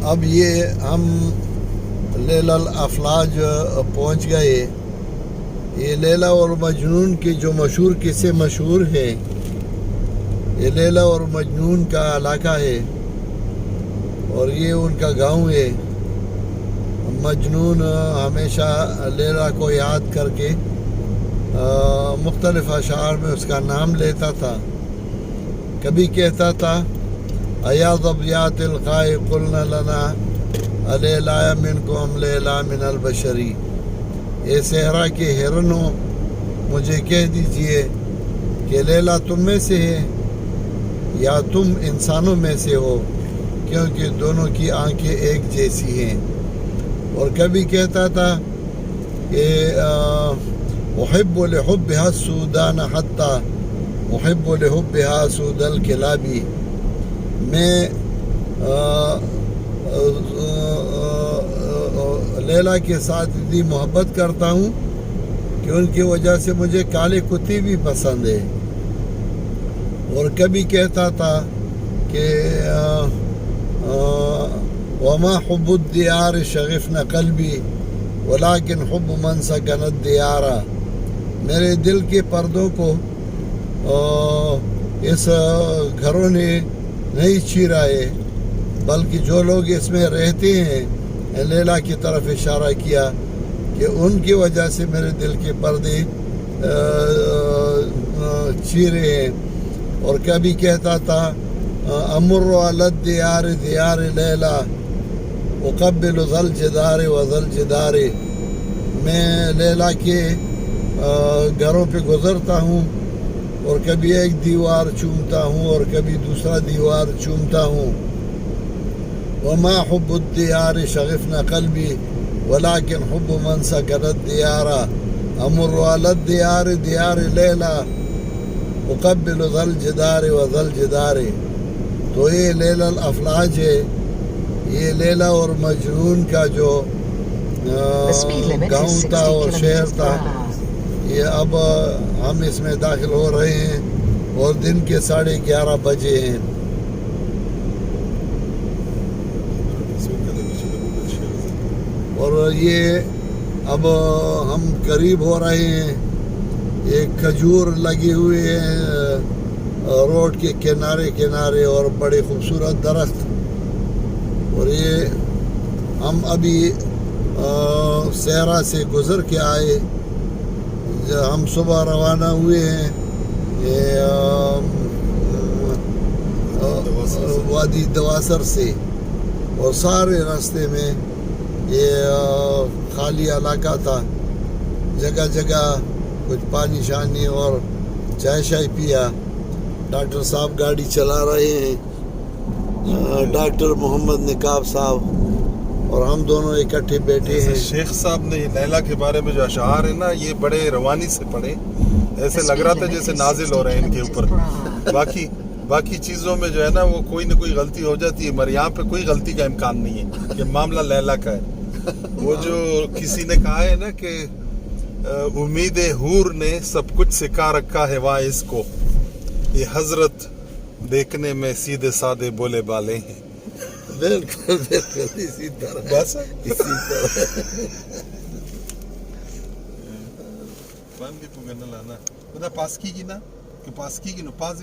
اب یہ ہم لیلا الافلاج پہنچ گئے. یہ لیلا اور مجنون کے جو مشہور قصے مشہور ہیں، یہ لیلا اور مجنون کا علاقہ ہے اور یہ ان کا گاؤں ہے. مجنون ہمیشہ لیلا کو یاد کر کے مختلف اشعار میں اس کا نام لیتا تھا. کبھی کہتا تھا ایا ظبیات القاء قلنا لنا الیلا منکم لیلا من البشری، اے صحرا کے ہرنوں مجھے کہہ دیجئے کہ لیلا تم میں سے ہے یا تم انسانوں میں سے ہو، کیونکہ دونوں کی آنکھیں ایک جیسی ہیں. اور کبھی کہتا تھا کہ احب لحبها السودان حتی احب لحبها سود الکلابی، میں لیلا کے ساتھ اتنی محبت کرتا ہوں کہ ان کی وجہ سے مجھے کالے کتے بھی پسند ہے. اور کبھی کہتا تھا کہ وما حب الدیار شغفنا قلبی ولکن حب من سکن الدیار، میرے دل کے پردوں کو اس گھروں نے نہیں چیرا ہے، بلکہ جو لوگ اس میں رہتے ہیں. لیلا کی طرف اشارہ کیا کہ ان کی وجہ سے میرے دل کے پردے چیرے ہیں. اور کبھی کہتا تھا امر علی الدیار دیار لیلا اقبل ذا الجدار و ذا الجدار، میں لیلا کے گھروں پہ گزرتا ہوں اور کبھی ایک دیوار چومتا ہوں اور کبھی دوسرا دیوار چومتا ہوں. وما حب الدیار شغفنا قلبی ولکن حب من سکن الدیار، امر علی الدیار دیار لیلا اقبل ذا الجدار و ذا الجدار. تو یہ لیلا الافلاج ہے، یہ لیلا اور مجنون کا جو گاؤں تھا اور شہر تھا. یہ اب ہم اس میں داخل ہو رہے ہیں اور دن کے 11:30 بجے ہیں. اور یہ اب ہم قریب ہو رہے ہیں. ایک کھجور لگی ہوئی ہے روڈ کے کنارے کنارے اور بڑے خوبصورت درخت. اور یہ ہم ابھی صحرا سے گزر کے آئے. ہم صبح روانہ ہوئے ہیں وادی دواسر سے، اور سارے راستے میں یہ خالی علاقہ تھا. جگہ جگہ کچھ پانی شانی اور چائے شائے پیا. ڈاکٹر صاحب گاڑی چلا رہے ہیں، ڈاکٹر محمد نقاب صاحب اور ہم دونوں اکٹھے بیٹھے ہیں. شیخ صاحب نے یہ لیلا کے بارے میں جو اشعار ہیں نا، یہ بڑے روانی سے پڑھے، ایسے لگ رہا تھا جیسے نازل ہو رہے ہیں ان کے اوپر. باقی چیزوں میں جو ہے نا وہ کوئی نہ کوئی غلطی ہو جاتی ہے، مگر یہاں پہ کوئی غلطی کا امکان نہیں ہے. یہ معاملہ لیلا کا ہے. وہ جو کسی نے کہا ہے نا کہ امید حور نے سب کچھ سکھا رکھا ہے واعظ کو، یہ حضرت دیکھنے میں سیدھے سادے بولے بالے ہیں. بالکل بالکل اسی طرح بس اسی طرح پان کی تو گنا لانا بدا پاس کی نا کہ پاس کی نو پاس